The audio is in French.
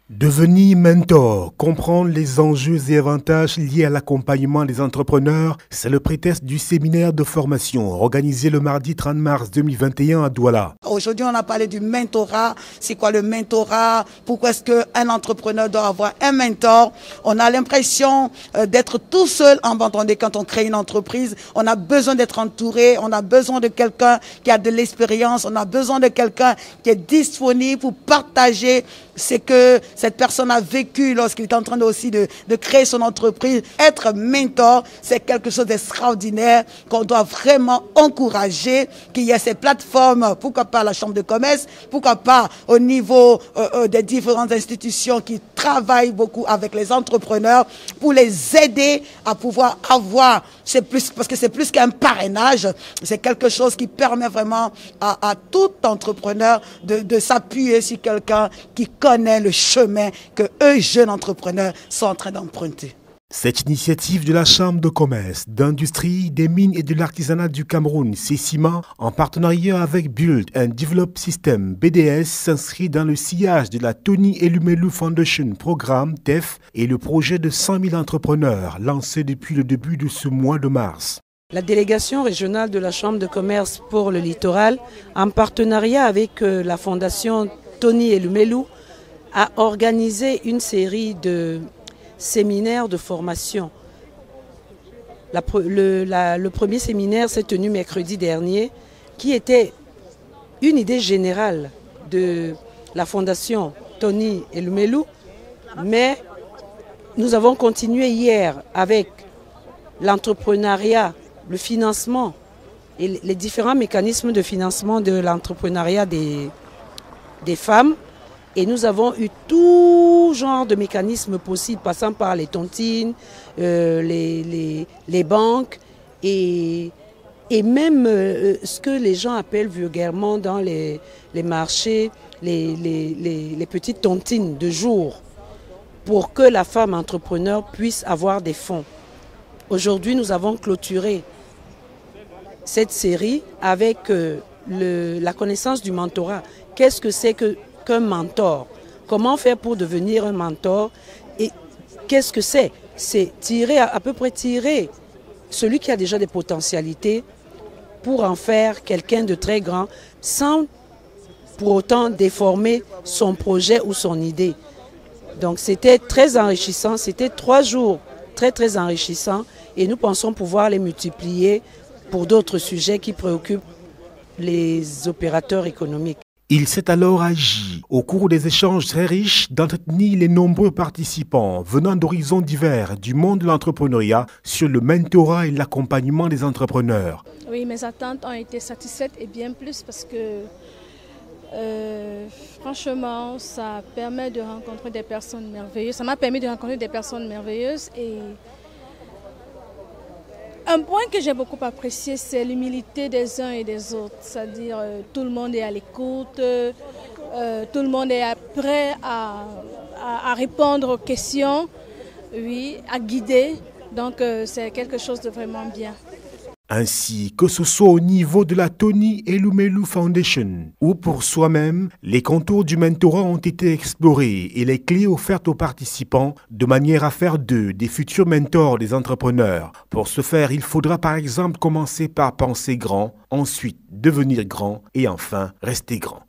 Devenir mentor, comprendre les enjeux et avantages liés à l'accompagnement des entrepreneurs, c'est le prétexte du séminaire de formation organisé le mardi 30 mars 2021 à Douala. Aujourd'hui, on a parlé du mentorat. C'est quoi le mentorat? Pourquoi est-ce qu'un entrepreneur doit avoir un mentor? On a l'impression d'être tout seul en abandonné quand on crée une entreprise. On a besoin d'être entouré. On a besoin de quelqu'un qui a de l'expérience. On a besoin de quelqu'un qui est disponible pour partager ce que cette personne a vécu lorsqu'il est en train aussi de créer son entreprise. Être mentor, c'est quelque chose d'extraordinaire qu'on doit vraiment encourager, qu'il y ait ces plateformes, pourquoi pas la Chambre de commerce, pourquoi pas au niveau des différentes institutions qui travaillent beaucoup avec les entrepreneurs pour les aider à pouvoir avoir, parce que c'est plus qu'un parrainage, c'est quelque chose qui permet vraiment à tout entrepreneur de s'appuyer sur quelqu'un qui connaît le chemin que eux, jeunes entrepreneurs, sont en train d'emprunter. Cette initiative de la Chambre de commerce, d'industrie, des mines et de l'artisanat du Cameroun, CECIMA, en partenariat avec Build and Develop System BDS, s'inscrit dans le sillage de la Tony Elumelu Foundation Programme TEF et le projet de 100 000 entrepreneurs lancé depuis le début de ce mois de mars. La délégation régionale de la Chambre de commerce pour le littoral, en partenariat avec la Fondation Tony Elumelu, a organisé une série de séminaires de formation. Le premier séminaire s'est tenu mercredi dernier, qui était une idée générale de la Fondation Tony Elumelu, mais nous avons continué hier avec l'entrepreneuriat, le financement et les différents mécanismes de financement de l'entrepreneuriat des femmes. Et nous avons eu tout genre de mécanismes possibles, passant par les tontines, les banques et même ce que les gens appellent vulgairement dans les marchés, les petites tontines de jour, pour que la femme entrepreneur puisse avoir des fonds. Aujourd'hui, nous avons clôturé cette série avec la connaissance du mentorat. Qu'est-ce que c'est qu'un mentor? Comment faire pour devenir un mentor? Et qu'est-ce que c'est? C'est à peu près tirer celui qui a déjà des potentialités pour en faire quelqu'un de très grand sans pour autant déformer son projet ou son idée. Donc c'était très enrichissant, c'était 3 jours très enrichissants et nous pensons pouvoir les multiplier pour d'autres sujets qui préoccupent les opérateurs économiques. Il s'est alors agi, au cours des échanges très riches, d'entretenir les nombreux participants venant d'horizons divers du monde de l'entrepreneuriat sur le mentorat et l'accompagnement des entrepreneurs. Oui, mes attentes ont été satisfaites et bien plus parce que franchement, ça permet de rencontrer des personnes merveilleuses. Ça m'a permis de rencontrer des personnes merveilleuses et un point que j'ai beaucoup apprécié, c'est l'humilité des uns et des autres. C'est-à-dire tout le monde est à l'écoute, tout le monde est prêt à répondre aux questions, oui, à guider. Donc c'est quelque chose de vraiment bien. Ainsi que ce soit au niveau de la Tony Elumelu Foundation ou pour soi-même, les contours du mentorat ont été explorés et les clés offertes aux participants de manière à faire d'eux des futurs mentors des entrepreneurs. Pour ce faire, il faudra par exemple commencer par penser grand, ensuite devenir grand et enfin rester grand.